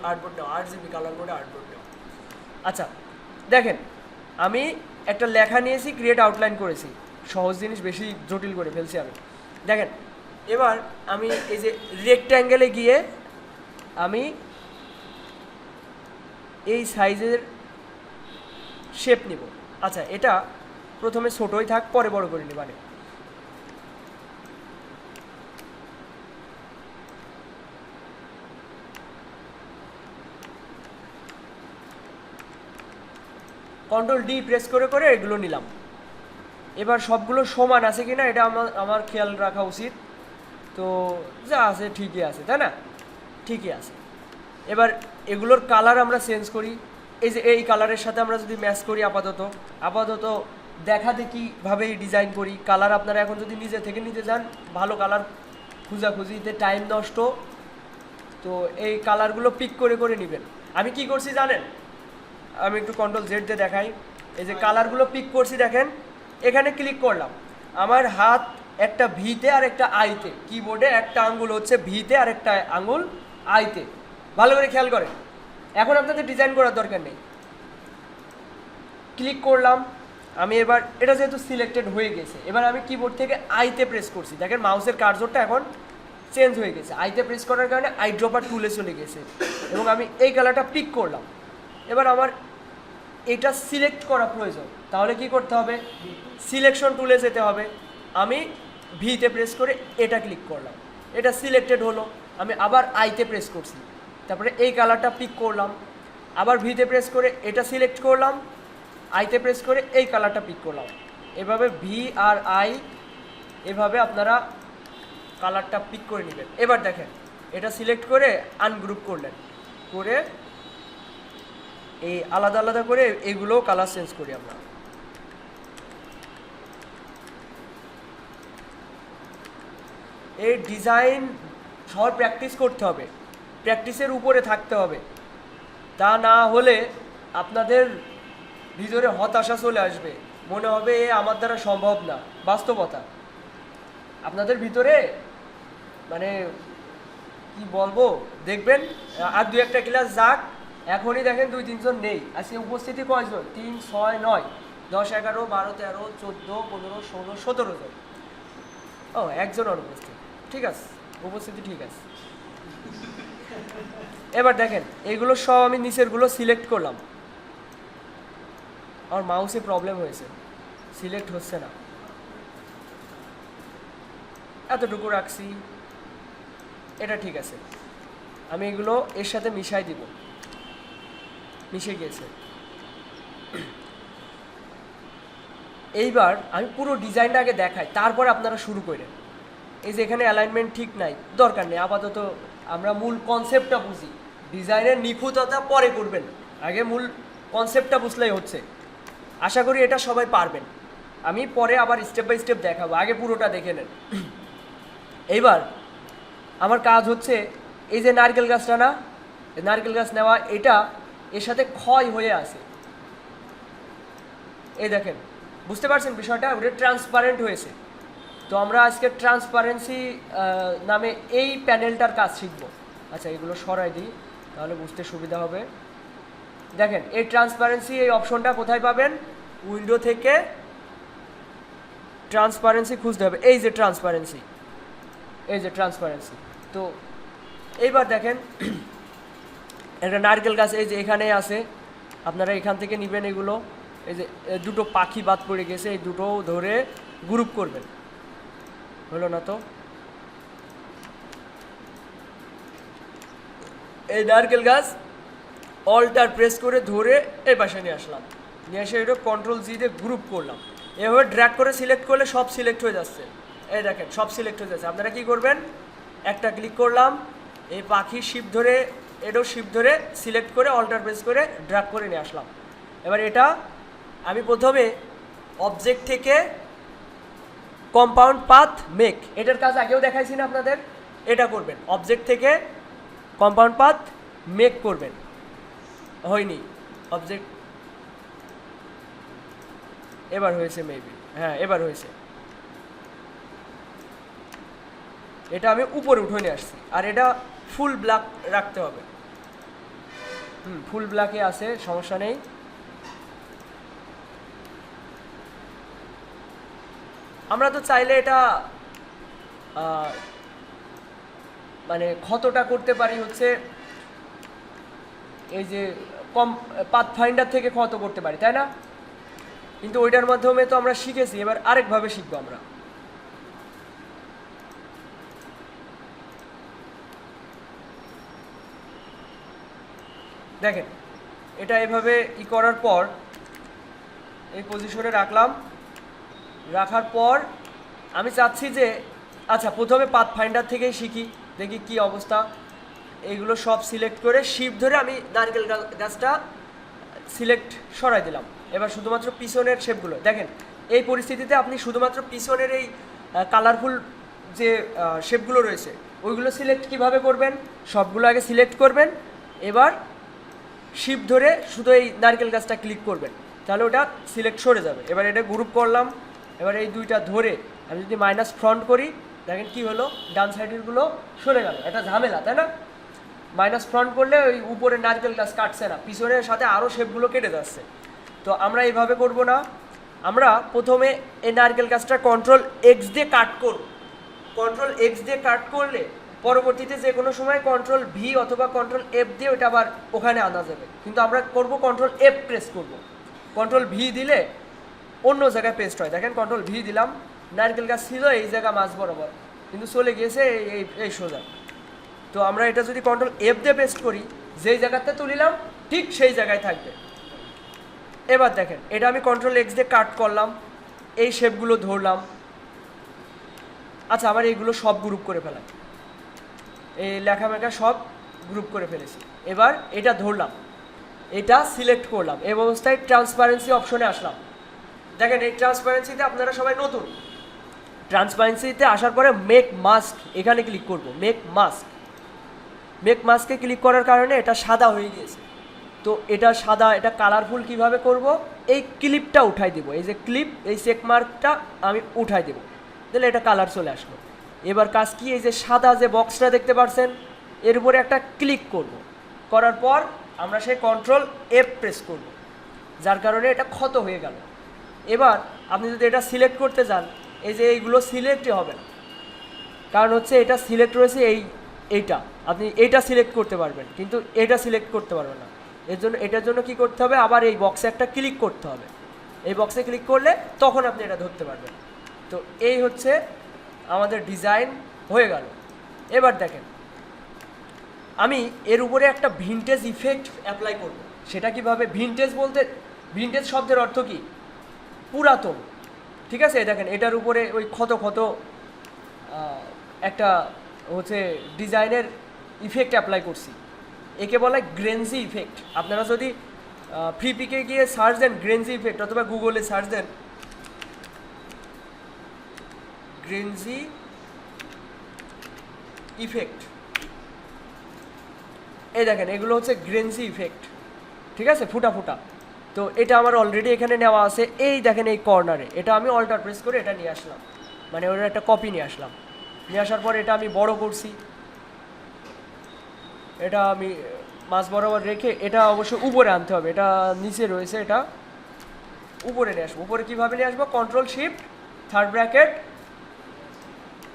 আর্টবোর্ড নেওয়া, আরজিবি কালার মোডে আর্টবোর্ড নেওয়া। আচ্ছা দেখেন, আমি একটা লেখা নিয়েছি, ক্রিয়েট আউটলাইন করেছি, সহজ জিনিস বেশি জটিল করে ফেলছি আমি। দেখেন এবার আমি এই যে রেক্ট্যাঙ্গেলে গিয়ে আমি এই সাইজের শেপ নিব। আচ্ছা এটা প্রথমে ছোটোই থাক, পরে বড় করে নিব। মানে কন্ট্রোল ডি প্রেস করে করে এগুলো নিলাম। এবার সবগুলো সমান আছে কিনা এটা আমার খেয়াল রাখা উচিত। তো যা আছে ঠিকই আছে, তাই না? ঠিকই আছে। এবার এগুলোর কালার আমরা চেঞ্জ করি, এই যে এই কালারের সাথে আমরা যদি ম্যাচ করি, আপাতত দেখা দেখিভাবেই ডিজাইন করি। কালার আপনারা এখন যদি নিজে থেকে নিতে যান, ভালো কালার খুঁজাখুঁজিতে টাইম নষ্ট, তো এই কালারগুলো পিক করে করে নেবেন। আমি কি করছি জানেন? আমি একটু কন্ট্রোল জেড দিয়ে দেখাই। এই যে কালারগুলো পিক করছি দেখেন, এখানে ক্লিক করলাম, আমার হাত একটা ভিতে আর একটা আইতে, কিবোর্ডে একটা আঙ্গুল হচ্ছে ভিতে আর একটা আঙ্গুল আইতে, ভালো করে খেয়াল করেন। এখন আপনাদের ডিজাইন করার দরকার নেই, ক্লিক করলাম আমি। এবার এটা যেহেতু সিলেক্টেড হয়ে গেছে, এবার আমি কিবোর্ড থেকে আইতে প্রেস করছি, দেখেন মাউসের কার্সরটা এখন চেঞ্জ হয়ে গেছে। আইতে প্রেস করার কারণে আই ড্রপার টুলে চলে গেছে এবং আমি এই কালারটা পিক করলাম। এবার আমার এটা সিলেক্ট করা প্রয়োজন, তাহলে কি করতে হবে? সিলেকশন টুলে যেতে হবে। আমি ভিতে প্রেস করে এটা ক্লিক করলাম, এটা সিলেক্টেড হলো। আমি আবার আইতে প্রেস করছি, তারপরে এই কালারটা পিক করলাম, আবার ভিতে প্রেস করে এটা সিলেক্ট করলাম, আইতে প্রেস করে এই কালারটা পিক করলাম। এভাবে ভি আর আই, এভাবে আপনারা কালারটা পিক করে নেবেন। এবার দেখেন এটা সিলেক্ট করে আনগ্রুপ করলেন, করে এই আলাদা আলাদা করে এগুলো কালার চেঞ্জ করি আমরা। এই ডিজাইন সব প্র্যাকটিস করতে হবে, প্র্যাকটিসের উপরে থাকতে হবে, তা না হলে আপনাদের ভিতরে হতাশা চলে আসবে, মনে হবে এ আমার দ্বারা সম্ভব না। বাস্তবতা আপনাদের ভিতরে মানে কি বলবো, দেখবেন আর দু একটা ক্লাস যাক, এখনই দেখেন 2-3 জন নেই। আজকে উপস্থিতি কয়জন? 3, 6, 9, 10, 11, 12, 13, 14, 15, 16, 17 জন। ও একজন অনুপস্থিত, ঠিক আছে, উপস্থিতি ঠিক আছে। এবার দেখেন এইগুলো সব আমি নিচেরগুলো সিলেক্ট করলাম, আমার মাউসে প্রবলেম হয়েছে, সিলেক্ট হচ্ছে না, এতটুকু রাখছি, এটা ঠিক আছে। আমি এগুলো এর সাথে মিশাই দিব, মিশে গেছে। এইবার আমি পুরো ডিজাইনটা আগে দেখাই, তারপরে আপনারা শুরু করেন। এই যে এখানে অ্যালাইনমেন্ট ঠিক নাই, দরকার নেই, আপাতত আমরা মূল কনসেপ্টটা বুঝি। ডিজাইনের নিখুঁততা পরে করবেন, আগে মূল কনসেপ্টটা বুঝলেই হচ্ছে। আশা করি এটা সবাই পারবেন। আমি পরে আবার স্টেপ বাই স্টেপ দেখাবো, আগে পুরোটা দেখে নেন। এইবার আমার কাজ হচ্ছে, এই যে নারকেল গাছটা না, নারকেল গাছ নেওয়া, এটা এর সাথে ক্ষয় হয়ে আছে, এই দেখেন, বুঝতে পারছেন বিষয়টা, ওটা ট্রান্সপারেন্ট হয়েছে। তো আমরা আজকে ট্রান্সপারেন্সি নামে এই প্যানেলটার কাজ শিখবো। আচ্ছা, এগুলো সরাই দিই, তাহলে বুঝতে সুবিধা হবে। দেখেন, এই ট্রান্সপারেন্সি, এই অপশনটা কোথায় পাবেন? উইন্ডো থেকে ট্রান্সপারেন্সি খুঁজতে হবে, এই যে ট্রান্সপারেন্সি, এই যে ট্রান্সপারেন্সি। তো এইবার দেখেন, একটা নারকেল গাছ এই যে এখানে আছে, আপনারা এখান থেকে নেবেন এগুলো। এই যে দুটো পাখি বাদ পড়ে গেছে, এই দুটো ধরে গ্রুপ করবেন। হলো না তো? এই নারকেল গাছ অল্টার প্রেস করে ধরে এই পাশে নিয়ে আসলাম, নিয়ে এসে এটা কন্ট্রোল জি দিয়ে গ্রুপ করলাম। এভাবে ড্র্যাগ করে সিলেক্ট করলে সব সিলেক্ট হয়ে যাচ্ছে, এই দেখেন সব সিলেক্ট হয়ে যাচ্ছে। আপনারা কি করবেন? একটা ক্লিক করলাম, এই পাখির শিপ ধরে, এটাও শিপ ধরে সিলেক্ট করে অল্টার প্রেস করে ড্র্যাগ করে নিয়ে আসলাম। এবার এটা আমি প্রথমে অবজেক্ট থেকে কম্পাউন্ড পাথ মেক, এটার কাজ আগেও দেখাইছি না আপনাদের, এটা করবেন। অবজেক্ট থেকে কম্পাউন্ড পাথ মেক করবেন, হয়নি অবজেক্ট, এবার হয়েছে মেবি, হ্যাঁ এবার হয়েছে। এটা আমি উপরে উঠে নিয়ে আসছি, আর এটা ফুল ব্ল্যাক রাখতে হবে। ফুল ব্ল্যাকে আছে, সমস্যা নেই। আমরা তো চাইলে এটা মানে ক্ষতটা করতে পারি হচ্ছে, এই যে পাথফাইন্ডার থেকে ক্ষত করতে পারি, তাই না? কিন্তু ওইটার মাধ্যমে তো আমরা শিখেছি, এবার আরেকভাবে শিখবো আমরা। দেখেন, এটা এভাবে করার পর এই পজিশনে রাখলাম, রাখার পর আমি চাচ্ছি যে, আচ্ছা প্রথমে পাথফাইন্ডার থেকেই শিখি, দেখি কি অবস্থা। এইগুলো সব সিলেক্ট করে শিপ ধরে আমি নারকেল গাছটা সিলেক্ট সরাই দিলাম। এবার শুধুমাত্র পিছনের শেপগুলো দেখেন। এই পরিস্থিতিতে আপনি শুধুমাত্র পিছনের এই কালারফুল যে শেপগুলো রয়েছে ওইগুলো সিলেক্ট কিভাবে করবেন? সবগুলো আগে সিলেক্ট করবেন, এবার শিপ ধরে শুধু এই নারকেল গাছটা ক্লিক করবেন, তাহলে ওটা সিলেক্ট সরে যাবে। এবার এটা গ্রুপ করলাম, এবার এই দুইটা ধরে আমি যদি মাইনাস ফ্রন্ট করি, দেখেন কি হলো, ডান সাইডেরগুলো সরে গেল। এটা ঝামেলা, তাই না? মাইনাস ফ্রন্ট করলে ওই উপরে নারকেল গাছ কাটছে না, পিছনের সাথে আরও শেপগুলো কেটে যাচ্ছে। তো আমরা এইভাবে করব না, আমরা প্রথমে এই নারকেল গাছটা কন্ট্রোল এক্স দিয়ে কাট করব। কন্ট্রোল এক্স দিয়ে কাট করলে পরবর্তীতে যে কোনো সময় কন্ট্রোল ভি অথবা কন্ট্রোল এফ দিয়ে ওটা আবার ওখানে আনা যাবে, কিন্তু আমরা করব কন্ট্রোল এফ প্রেস করব। কন্ট্রোল ভি দিলে অন্য জায়গায় পেস্ট হয়। দেখেন কন্ট্রোল ভি দিলাম, নারকেল গাছ ছিল এই জায়গা মাঝ বরাবর, কিন্তু চলে গিয়েছে এই সোজা। তো আমরা এটা যদি কন্ট্রোল এফ দিয়ে পেস্ট করি, যেই জায়গাতে তুলিলাম ঠিক সেই জায়গায় থাকবে। এবার দেখেন, এটা আমি কন্ট্রোল এক্স দিয়ে কাট করলাম, এই শেপগুলো ধরলাম। আচ্ছা, আমার এইগুলো সব গ্রুপ করে ফেলাম, এই লেখামেখা সব গ্রুপ করে ফেলেছি। এবার এটা ধরলাম, এটা সিলেক্ট করলাম, এই অবস্থায় ট্রান্সপারেন্সি অপশনে আসলাম। দেখেন, এই ট্রান্সপারেন্সিতে আপনারা সবাই নতুন। ট্রান্সপারেন্সিতে আসার পরে মেক মাস্ক এখানে ক্লিক করব। মেক মাস্ক, মেক মাস্কে ক্লিক করার কারণে এটা সাদা হয়ে গিয়েছে। তো এটা সাদা, এটা কালারফুল কিভাবে করব? এই ক্লিপটা উঠাই দেব, এই যে ক্লিপ, এই চেক মার্কটা আমি উঠাই দেব, তাহলে এটা কালার চলে আসলো। এবার কাজ কি? এই যে সাদা যে বক্সটা দেখতে পাচ্ছেন, এর উপরে একটা ক্লিক করব, করার পর আমরা সেই কন্ট্রোল এফ প্রেস করব, যার কারণে এটা ক্ষত হয়ে গেল। এবার আপনি যদি এটা সিলেক্ট করতে যান, এই যে এইগুলো সিলেক্টই হবে না, কারণ হচ্ছে এটা সিলেক্ট রয়েছে এইটা, আপনি এইটা সিলেক্ট করতে পারবেন কিন্তু এটা সিলেক্ট করতে পারবেন না। এটার জন্য কি করতে হবে? আবার এই বক্সে একটা ক্লিক করতে হবে। এই বক্সে ক্লিক করলে তখন আপনি এটা ধরতে পারবেন। তো এই হচ্ছে আমাদের ডিজাইন হয়ে গেল। এবার দেখেন, আমি এর উপরে একটা ভিনটেজ ইফেক্ট অ্যাপ্লাই করব। সেটা কিভাবে? ভিনটেজ বলতে, ভিনটেজ শব্দের অর্থ কি? পুরাতন। ঠিক আছে, দেখেন এটার উপরে ওই ক্ষত ক্ষত একটা হচ্ছে ডিজাইনের ইফেক্ট অ্যাপ্লাই করছি, একে বলে গ্রেনজি ইফেক্ট। আপনারা যদি ফ্রি পিকে গিয়ে সার্চ দেন গ্রেনজি ইফেক্ট অথবা গুগলে সার্চ দেন গ্রেনজি ইফেক্ট, এই দেখেন এগুলো হচ্ছে গ্রেনজি ইফেক্ট, ঠিক আছে, ফুটা ফুটা। তো এটা আমার অলরেডি এখানে নেওয়া আছে, এই দেখেন এই কর্নারে, এটা আমি অল্টার প্রেস করে এটা নিয়ে আসলাম, মানে ওটার একটা কপি নিয়ে আসলাম। নিয়ে আসার পর এটা আমি বড় করছি, এটা আমি মাছ বরাবর রেখে এটা অবশ্য উপরে আনতে হবে, এটা নিচে রয়েছে, এটা উপরে নিয়ে আসবো। উপরে কীভাবে নিয়ে আসবো, control shift third bracket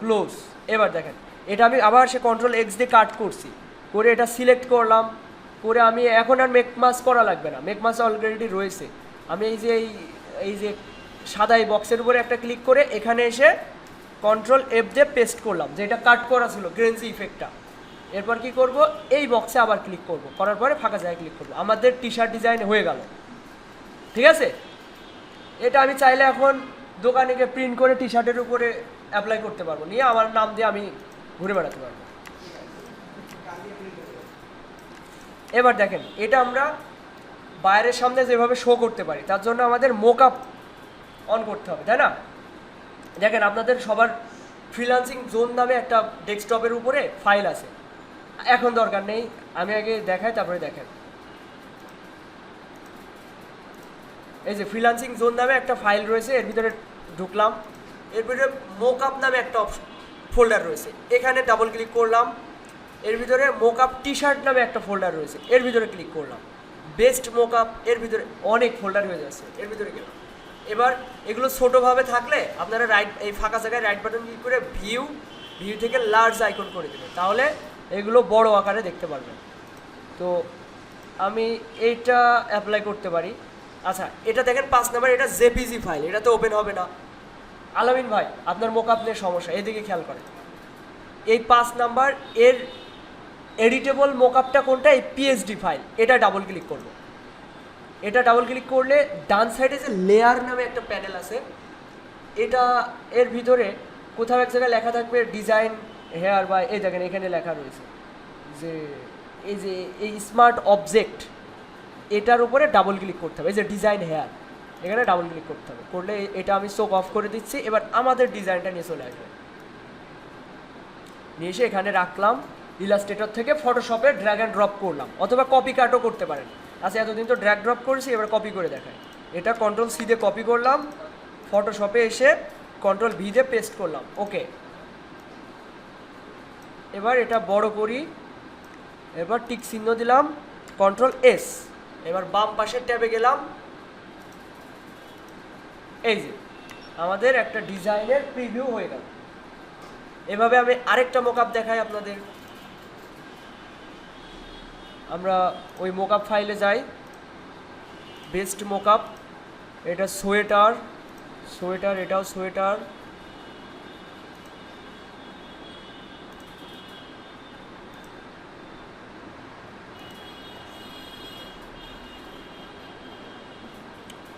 close. এবার দেখেন এটা আমি আবার সে কন্ট্রোল এক্স দিয়ে কাট করছি, করে এটা সিলেক্ট করলাম, করে আমি এখন আর মেক মাস করা লাগবে না, মেক মাস অলরেডি রয়েছে। আমি এই যে সাদা এই বক্সের উপরে একটা ক্লিক করে এখানে এসে কন্ট্রোল এফ দিয়ে পেস্ট করলাম, যে এটা কাট করা ছিল গ্রেনজি ইফেক্টটা। এরপর কি করব, এই বক্সে আবার ক্লিক করব, করার পরে ফাঁকা জায়গায় ক্লিক করব, আমাদের টি শার্ট ডিজাইন হয়ে গেল। ঠিক আছে, এটা আমি চাইলে এখন দোকানে গিয়ে প্রিন্ট করে টি শার্টের উপরে অ্যাপ্লাই করতে পারবো, নিয়ে আমার নাম দিয়ে আমি ঘুরে বেড়াতে পারবো। এবার দেখেন এটা আমরা বাইরের সামনে যেভাবে শো করতে পারি, তার জন্য আমাদের মোকআপ অন করতে হবে, তাই না? দেখেন আপনাদের সবার ফ্রিল্যান্সিং জোন নামে একটা ডেস্কটপের উপরে ফাইল আছে, এখন দরকার নেই, আমি আগে দেখাই তারপরে দেখেন। এই যে ফ্রিল্যান্সিং জোন নামে একটা ফাইল রয়েছে, এর ভিতরে ঢুকলাম, এর ভিতরে মোকআপ নামে একটা ফোল্ডার রয়েছে, এখানে ডাবল ক্লিক করলাম। এর ভিতরে মোকআপ টি শার্ট নামে একটা ফোল্ডার রয়েছে, এর ভিতরে ক্লিক করলাম। বেস্ট মোকআপ, এর ভিতরে অনেক ফোল্ডার হয়ে যাচ্ছে, এর ভিতরে গেলাম। এবার এগুলো ছোটোভাবে থাকলে আপনারা এই ফাঁকা জায়গায় রাইট বাটন ক্লিক করে ভিউ থেকে লার্জ আইকন করে দেবেন, তাহলে এগুলো বড় আকারে দেখতে পারবেন। তো আমি এইটা অ্যাপ্লাই করতে পারি। আচ্ছা, এটা দেখেন 5 নাম্বার, এটা জেপিজি ফাইল, এটা তো ওপেন হবে না। আলামিন ভাই আপনার মোকআপ নিয়ে সমস্যা, এদিকে খেয়াল করেন। এই 5 নাম্বার এর এডিটেবল মোকআপটা কোনটা, এই পিএসডি ফাইল, এটা ডাবল ক্লিক করব। এটা ডাবল ক্লিক করলে ডান সাইডে যে লেয়ার নামে একটা প্যানেল আছে, এটা এর ভিতরে কোথাও এক জায়গায় লেখা থাকবে ডিজাইন হেয়ার, বা এই দেখেন এখানে লেখা রয়েছে যে এই স্মার্ট অবজেক্ট, এটার উপরে ডাবল ক্লিক করতে হবে। এই যে ডিজাইন হেয়ার, এখানে ডাবল ক্লিক করতে হবে, করলে এটা আমি শো অফ করে দিচ্ছি। এবার আমাদের ডিজাইনটা নিয়ে চলে আসবে, নিয়ে এসে এখানে রাখলাম। ইলাস্ট্রেটর থেকে ফটোশপে ড্র্যাগ অ্যান্ড ড্রপ করলাম, অথবা কপি কাটও করতে পারেন। আচ্ছা, এতদিন তো ড্র্যাগ ড্রপ করেছি, এবার কপি করে দেখায়। এটা কন্ট্রোল সি দিয়ে কপি করলাম, ফটোশপে এসে কন্ট্রোল ভি দিয়ে পেস্ট করলাম, ওকে। এবার এটা বড় করি, এবার টিক চিহ্ন দিলাম, কন্ট্রোল এস। এবার বাম পাশের ট্যাবে গেলাম, এই যে আমাদের একটা ডিজাইনের প্রিভিউ হয়ে গেল। এভাবে আমি আরেকটা মোকআপ দেখাই আপনাদের। আমরা ওই মোকআপ ফাইলে যাই, বেস্ট মোকআপ, এটা সোয়েটার, এটাও সোয়েটার।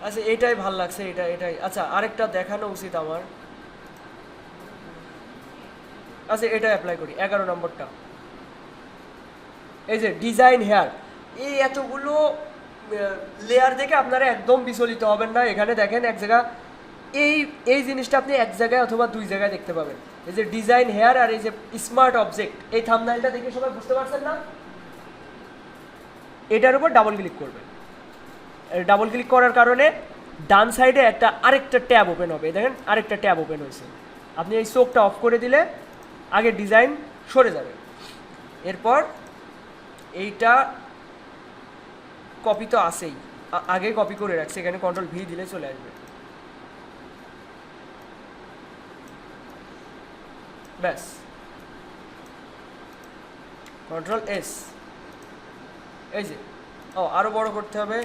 আচ্ছা, এটাই ভাল লাগছে, এটাই। আচ্ছা, আরেকটা দেখানো উচিত আমার। আচ্ছা, এটা অ্যাপ্লাই করি, 11 নম্বরটা। এই যে ডিজাইন হেয়ার, এই এতগুলো লেয়ার দেখে আপনারা একদম বিচলিত হবেন না। এখানে দেখেন এক জায়গা এই জিনিসটা আপনি এক জায়গায় অথবা 2 জায়গায় দেখতে পাবেন। এই যে ডিজাইন হেয়ার আর এই যে স্মার্ট অবজেক্ট, এই থাম্বনেইলটা দেখে সবাই বুঝতে পারছেন না? এটার উপর ডাবল ক্লিক করবেন। ডাবল ক্লিক করার কারণে ডান সাইডে আরেকটা ট্যাব ওপেন হবে, দেখেন আরেকটা ট্যাব ওপেন হয়েছে। আপনি এই চোখটা অফ করে দিলে আগে ডিজাইন সরে যাবে। এরপর এইটা কপি তো আসেই, আগে কপি করে রাখছি, এখানে কন্ট্রোল ভি দিলে চলে আসবে, ব্যাস। কন্ট্রোল এস, এই যে আরো বড় করতে হবে।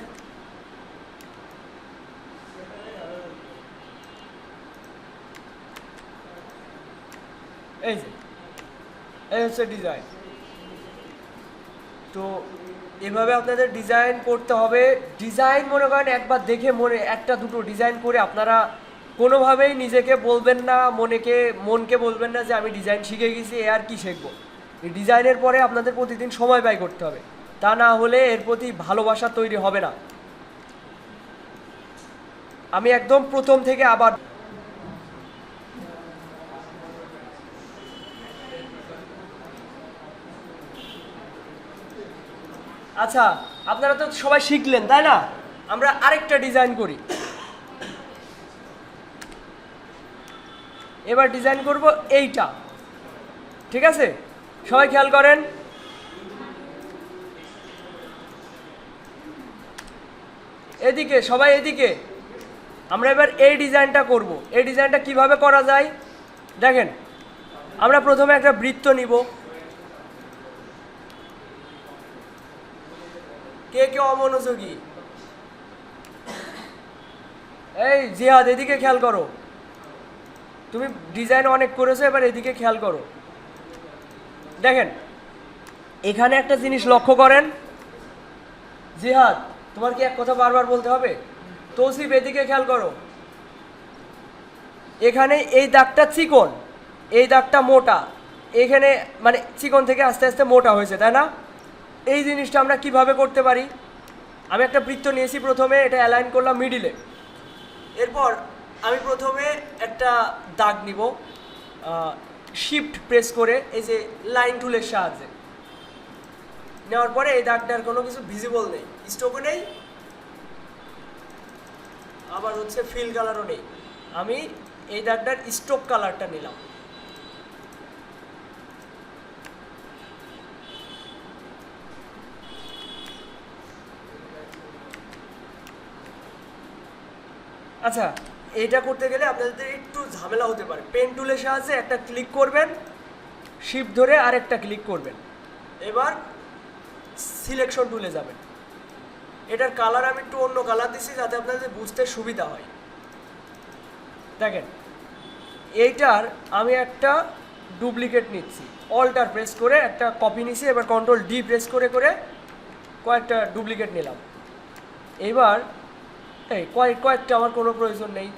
এই যে এই হচ্ছে ডিজাইন। তো এভাবে আপনাদের ডিজাইন করতে হবে। ডিজাইন মনে করেন একবার দেখে মনে একটা দুটো ডিজাইন করে আপনারা কোনোভাবেই নিজেকে বলবেন না, মনকে বলবেন না যে আমি ডিজাইন শিখে গেছি, এ আর কি শিখবো। এই ডিজাইনের পরে আপনাদের প্রতিদিন সময় ব্যয় করতে হবে, তা না হলে এর প্রতি ভালোবাসা তৈরি হবে না। আমি একদম প্রথম থেকে আবার আচ্ছা, আপনারা তো সবাই শিখলেন তাই না? আমরা আরেকটা ডিজাইন করি। এবার ডিজাইন করব এইটা, ঠিক আছে? সবাই খেয়াল করেন। এদিকে সবাই, এদিকে। আমরা এবার এই ডিজাইনটা করব। এই ডিজাইনটা কিভাবে করা যায় দেখেন। আমরা প্রথমে একটা বৃত্ত নিব। কে কে অমনোযোগী? এই জিহাদ, এদিকে খেয়াল করো। তুমি ডিজাইন অনেক করেছো, এবার এদিকে খেয়াল করো। দেখেন এখানে একটা জিনিস লক্ষ্য করেন। জিহাদ, তোমার কি এক কথা বারবার বলতে হবে? তৌসিফ, এদিকে খেয়াল করো। এখানে এই দাগটা চিকন, এই দাগটা মোটা। এখানে মানে চিকন থেকে আস্তে আস্তে মোটা হয়েছে, তাই না? এই জিনিসটা আমরা কিভাবে করতে পারি? আমি একটা বৃত্ত নিয়েছি, প্রথমে এটা অ্যালাইন করলাম মিডিলে। এরপর আমি প্রথমে একটা দাগ নিব, শিফট প্রেস করে, এই যে লাইন টুলের সাহায্যে নেওয়ার পরে এই দাগটার কোনো কিছু ভিজিবল নেই, স্ট্রোকও নেই, আবার হচ্ছে ফিল কালারও নেই। আমি এই দাগটার স্ট্রোক কালারটা নিলাম। আচ্ছা, এইটা করতে গেলে আপনাদের একটু ঝামেলা হতে পারে। পেন টুলের সাহায্যে একটা ক্লিক করবেন, শিফট ধরে আরেকটা ক্লিক করবেন, এবার সিলেকশন টুলে যাবেন। এটার কালার আমি একটু অন্য কালার দিচ্ছি যাতে আপনাদের বুঝতে সুবিধা হয়। দেখেন এইটার আমি একটা ডুপ্লিকেট নিচ্ছি, অল্টার প্রেস করে একটা কপি নিচ্ছি, এবার কন্ট্রোল ডি প্রেস করে করে কয়েকটা ডুপ্লিকেট নিলাম। এবার এই কয়েকটা আমার কোনো প্রয়োজন নেই,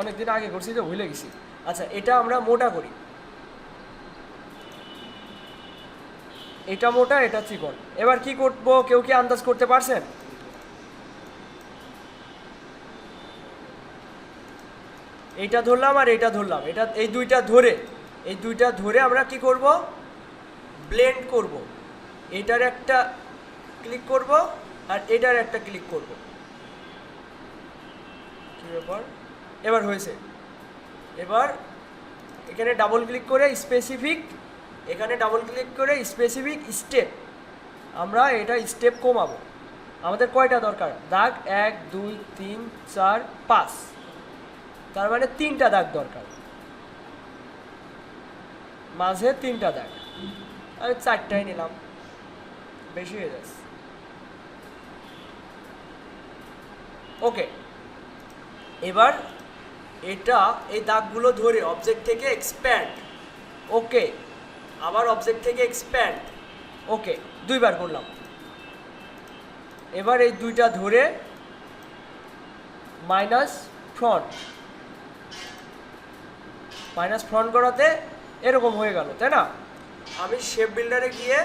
অনেকদিন আগে করছি তো ভুলে গেছি। আচ্ছা, এটা আমরা মোটা করি, এটা মোটা এটা চিকন। এবার কি করব, কেউ কি আন্দাজ করতে পারছেন? এইটা ধরলাম আর এইটা ধরলাম, এটা এই দুইটা ধরে আমরা কি করব, ব্লেন্ড করব। এটার একটা ক্লিক করব আর এটার একটা ক্লিক করব। কি ব্যাপার, এবার হয়েছে। এবার এখানে ডাবল ক্লিক করে স্পেসিফিক, এখানে ডাবল ক্লিক করে স্পেসিফিক স্টেপ, আমরা এটা স্টেপ কমাবো। আমাদের কয়টা দরকার? দাগ 1 2 3 4 5, তার মানে 3টা দাগ দরকার, মাঝে 3টা দাগ। আমি 4টাই নিলাম, বেশি হয়ে যাচ্ছে। ওকে, এবার এটা এই দাগগুলো ধরে অবজেক্ট থেকে এক্সপ্যান্ড, ওকে, আবার অবজেক্ট থেকে এক্সপ্যান্ড, ওকে, দুইবার করলাম। এবার এই দুইটা ধরে মাইনাস ফ্রন্ট করাতে এরকম হয়ে গেল, তাই না? আমি শেপ বিল্ডারে গিয়ে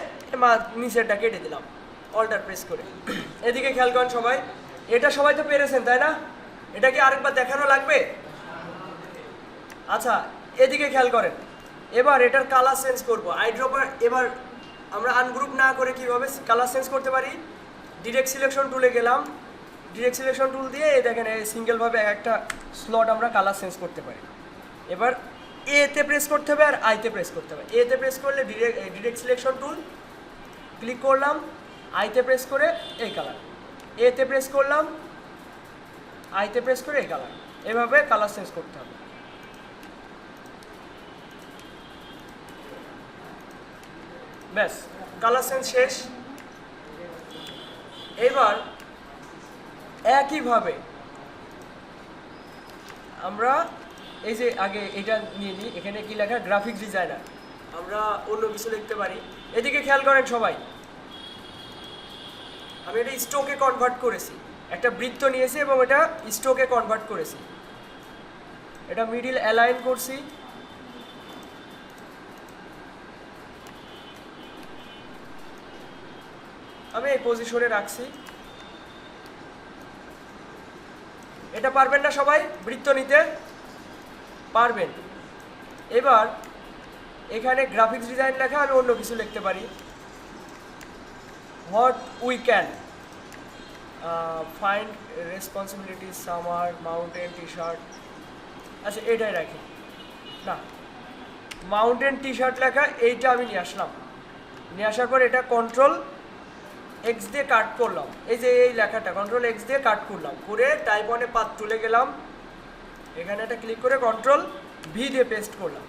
নিচেরটা কেটে দিলাম অল্টার প্রেস করে। এদিকে খেয়াল করেন সবাই, এটা সবাই তো পেরেছেন তাই না? এটা কি আরেকবার দেখানো লাগবে? আচ্ছা, এদিকে খেয়াল করেন। এবার এটার কালার চেঞ্জ করব, আইড্রপার। এবার আমরা আনগ্রুপ না করে কিভাবে কালার চেঞ্জ করতে পারি? ডিরেক্ট সিলেকশন টুলে গেলাম, ডিরেক্ট সিলেকশন টুল দিয়ে এই দেখেন সিঙ্গেলভাবে একটা স্লট আমরা কালার চেঞ্জ করতে পারি। এবার এতে প্রেস করতে হবে আর আইতে প্রেস করতে হবে। এতে প্রেস করলে ডিরেক্ট সিলেকশন টুল, ক্লিক করলাম, আইতে প্রেস করে এই কালার, এতে প্রেস করলাম, আইতে প্রেস করে এই কালার, এভাবে কালার চেঞ্জ করতে হবে। ব্যাস, কালার চেঞ্জ শেষ। এবার একইভাবে আমরা এই যে আগে এটা নিয়ে নিই, এখানে কি লেখা? Graphics designer. আমরা অন্য কিছু লিখতে পারি। এদিকে খেয়াল করেন সবাই, আমি এটা স্ট্রোকে কনভার্ট করেছি। একটা বৃত্ত নিয়েছি এবং এটা স্ট্রোকে কনভার্ট করেছি। এটা মিডিল অ্যালাইন করছি, আমি এই পজিশনে রাখছি। এটা পারবেন না সবাই বৃত্ত নিতে? পারবেন। এবার এখানে গ্রাফিক্স ডিজাইন লেখা আমি অন্য কিছু লিখতে পারি, what we can find responsibilities summer mountain T shirt. আচ্ছা এটাই রাখি না, মাউন্টেন টি শার্ট লেখা এইটা আমি নিয়ে আসলাম। নিয়ে আসার পর এটা কন্ট্রোল এক্স দিয়ে কাট করলাম, এই যে এই লেখাটা কন্ট্রোল এক্স দিয়ে কাট করলাম, করে টাইপ ওয়ানে পাথ তুলে গেলাম, এখানে এটা ক্লিক করে কন্ট্রোল ভি দিয়ে পেস্ট করলাম।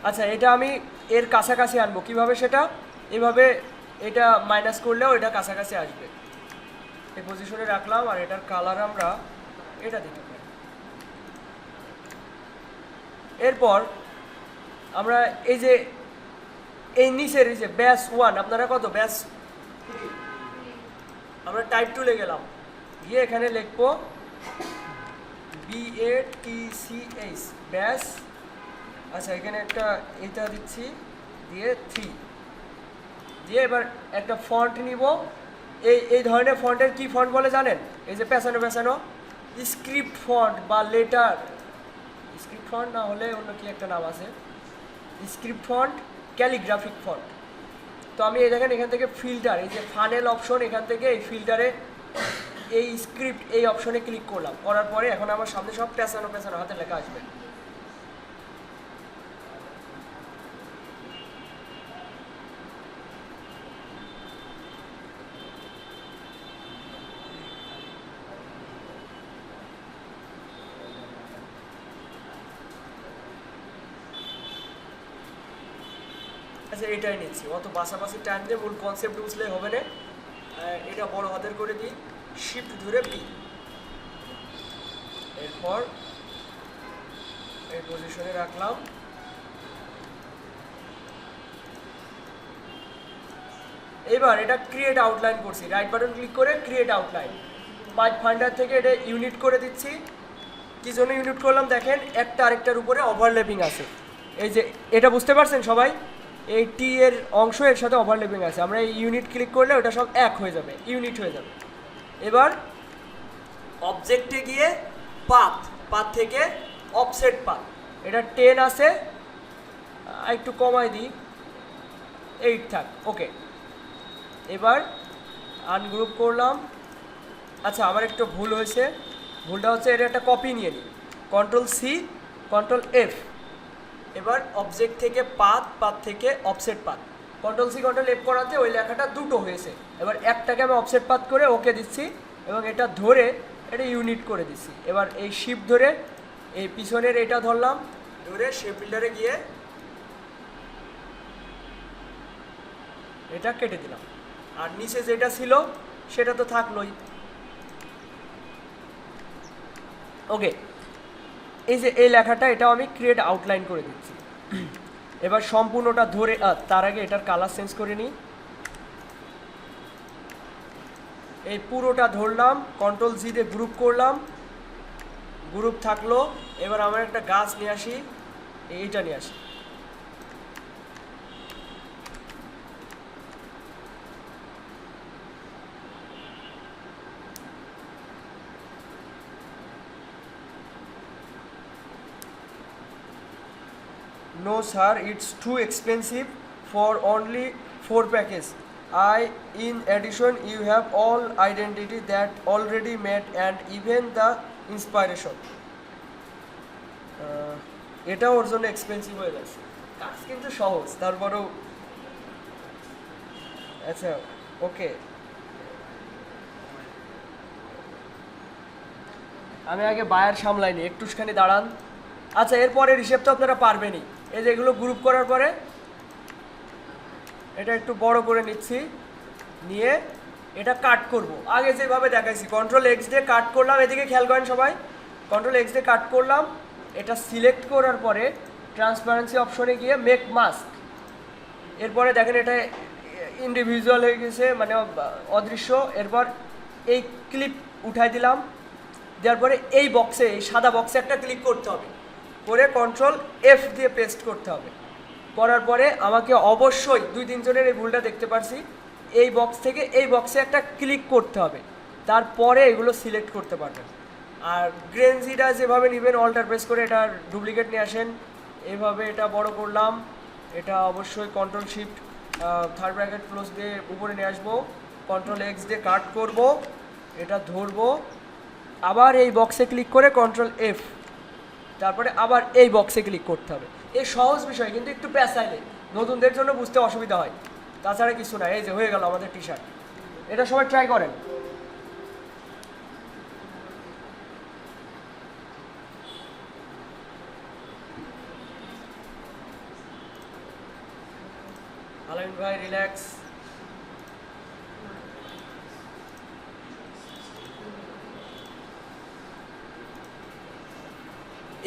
আচ্ছা এটা আমি এর কাছাকাছি আনবো কিভাবে, সেটা এভাবে এটা মাইনাস করলেও এটা কাছাকাছি আসবে। এই পজিশনে রাখলাম আর এটার কালার আমরা এটা দিতে পারি। এরপর আমরা এই যে এই নিচের এই যে ব্যাস 1, আপনারা কত ব্যাস, আমরা টাইপ টুলে গেলাম, গিয়ে এখানে লিখবো BATCH ব্যাস। আচ্ছা এখানে একটা এটা দিচ্ছি, দিয়ে 3 দিয়ে এবার একটা ফন্ট নিব। এই ধরনের ফন্টের কি ফন্ট বলে জানেন? এই যে পেছানো পেছানো স্ক্রিপ্ট ফন্ট বা লেটার, স্ক্রিপ্ট ফন্ট না হলে অন্য কি একটা নাম আছে, স্ক্রিপ্ট ফন্ট, ক্যালিগ্রাফিক ফন্ট। তো আমি এই দেখেন এখান থেকে ফিল্টার, এই যে ফানেল অপশন, এখান থেকে এই ফিল্টারে এই স্ক্রিপ্ট এই অপশনে ক্লিক করলাম, করার পরে এখন আমার সামনে সব পেছানো পেছানো হাতে লেখা আসবে। আচ্ছা এটাই নিচ্ছি, অত বাসাবাসি টাইম দিয়ে মূল কনসেপ্ট বুঝলে হবে না। এটা বড় হাতের করে দিই, শিফট ধরে পি, এরপর এই পজিশনে রাখলাম। এবার এটা ক্রিয়েট আউটলাইন করছি, রাইট বাটন ক্লিক করে ক্রিয়েট আউটলাইন, পাইপ ফাইন্ডার থেকে এটা ইউনিট করে দিচ্ছি। কি জন্য ইউনিট করলাম দেখেন, একটা আরেকটার উপরে ওভারল্যাপিং আছে, এই যে এটা বুঝতে পারছেন সবাই, এই টি এর অংশ এর সাথে ওভারল্যাপিং আছে, আমরা এই ইউনিট ক্লিক করলে ওটা সব এক হয়ে যাবে, ইউনিট হয়ে যাবে। এবার অবজেক্টে গিয়ে পাথ থেকে অফসেট পাথ, এটা 10 আছে, একটু কমাই দিই, 8 থাক, ওকে। এবার আনগ্রুপ করলাম। আচ্ছা আমার একটু ভুল হয়েছে, ভুলটা হচ্ছে এটা একটা কপি নিয়ে নিই, কন্ট্রোল সি কন্ট্রোল এফ। এবার অবজেক্ট থেকে পাথ থেকে offset path, control C control F করাতে ওই লেখাটা দুটো হয়েছে। এবার একটাকে আমি অফসেট পাথ করে ওকে দিচ্ছি এবং এটা ধরে এটা ইউনিট করে দিচ্ছি। এবার এই শিপ ধরে এই পিছনের এটা ধরলাম, ধরে শেপ বিল্ডারে গিয়ে এটা কেটে দিলাম, আর নিচে যেটা ছিল সেটা তো থাকলোই। ওকে, এই যে এই লেখাটা এটাও আমি ক্রিয়েট আউটলাইন করে দিচ্ছি। এবার সম্পূর্ণটা ধরে, তার আগে এটার কালার চেঞ্জ করে নিই। এই পুরোটা ধরলাম, কন্ট্রোল জি দিয়ে গ্রুপ করলাম, গ্রুপ থাকলো। এবার আমরা একটা গাছ নিয়ে আসি, এইটা নিয়ে আসি। No sir, it's too expensive for only 4 package. In addition you have all identity that already met and even the inspiration. এটা ওর জন্য এক্সপেন্সিভ হয়ে যাচ্ছে, কাজ কিন্তু সহজ তারপরেও। আচ্ছা ওকে, আমি আগে বায়ার সামলাইনি, একটুখানি দাঁড়ান। আচ্ছা এরপরে হিসেব তো আপনারা পারবেনই। এই যে এগুলো গ্রুপ করার পরে এটা একটু বড় করে নিচ্ছি, নিয়ে এটা কাট করব। আগে যেভাবে দেখাইছি কন্ট্রোল এক্স দিয়ে কাট করলাম, এদিকে খেয়াল করেন সবাই, কন্ট্রোল এক্স দিয়ে কাট করলাম, এটা সিলেক্ট করার পরে ট্রান্সপারেন্সি অপশনে গিয়ে মেক মাস্ক, এরপরে দেখেন এটা ইন্ডিভিজুয়াল হয়ে গেছে, মানে অদৃশ্য। এরপর এই ক্লিপ উঠাই দিলাম, দেওয়ার পরে এই বক্সে, এই সাদা বক্সে একটা ক্লিক করতে হবে, করে কন্ট্রোল এফ দিয়ে পেস্ট করতে হবে। করার পরে আমাকে অবশ্যই 2-3 জনের এই ভুলটা দেখতে পারছি, এই বক্স থেকে এই বক্সে একটা ক্লিক করতে হবে, তারপরে এগুলো সিলেক্ট করতে পারবেন। আর গ্রেনজিটা যেভাবে নেবেন, অল্টার প্রেস করে এটার ডুপ্লিকেট নিয়ে আসেন, এইভাবে এটা বড় করলাম, এটা অবশ্যই control shift third bracket close দিয়ে উপরে নিয়ে আসবো, কন্ট্রোল এক্স দিয়ে কাট করব, এটা ধরবো, আবার এই বক্সে ক্লিক করে কন্ট্রোল এফ, তারপরে আবার এই বক্সে ক্লিক করতে হবে। এই সহজ বিষয়, কিন্তু একটু প্যাঁচাইলে নতুনদের জন্য বুঝতে অসুবিধা হয়, তাছাড়া কিছু না। এই যে হয়ে গেল আমাদের টি শার্ট, এটা সবাই ট্রাই করেন। আলামিন ভাই রিল্যাক্স।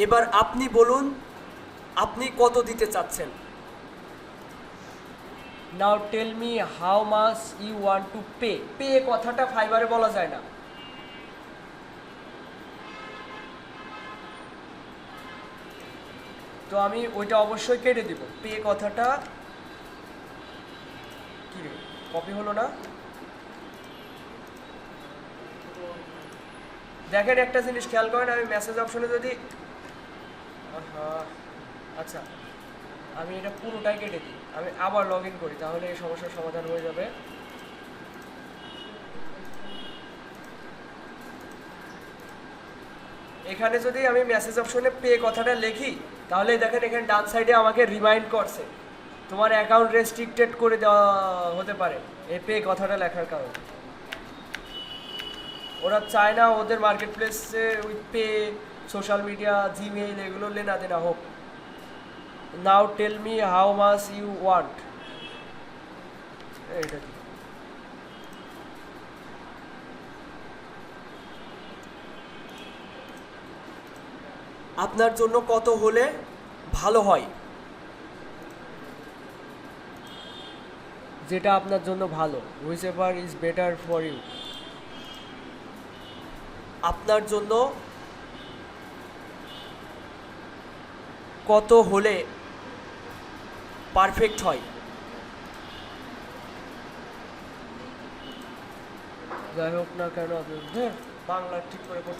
এবার আপনি বলুন আপনি কত দিতে চাচ্ছেন। Now tell me how much you want to pay. Pay কথাটা ফাইবারে বলা যায় না, তো আমি ওইটা অবশ্যই কেটে দিব। পে কথাটা কি রে, কপি হলো না। দেখেন একটা জিনিস খেয়াল করেন, আমি মেসেজ অপশনে যদি আচ্ছা আমি এটা পুরোটাই কেটে দিই, আমি আবার লগ ইন করি, তাহলে এই সমস্যার সমাধান হয়ে যাবে। এখানে যদি আমি মেসেজ অপশনে পে কথাটা লিখি, তাহলে দেখেন এখানে ডান সাইডে আমাকে রিমাইন্ড করছে তোমার অ্যাকাউন্ট রেস্ট্রিক্টেড করে দেওয়া হতে পারে এই পে কথাটা লেখার কারণে। ওরা চায় না ওদের মার্কেট প্লেসে ওই পে, সোশ্যাল মিডিয়া, জিমেইল এগুলো লেনা দেনা হোক। Now tell me how much you want, এটা কি আপনার জন্য কত হলে ভালো হয়, যেটা আপনার জন্য ভালো, whichever is better for you. আপনার জন্য কত হলে পারফেক্ট হয়। যাই হোক না কেন, বাংলা ঠিক করে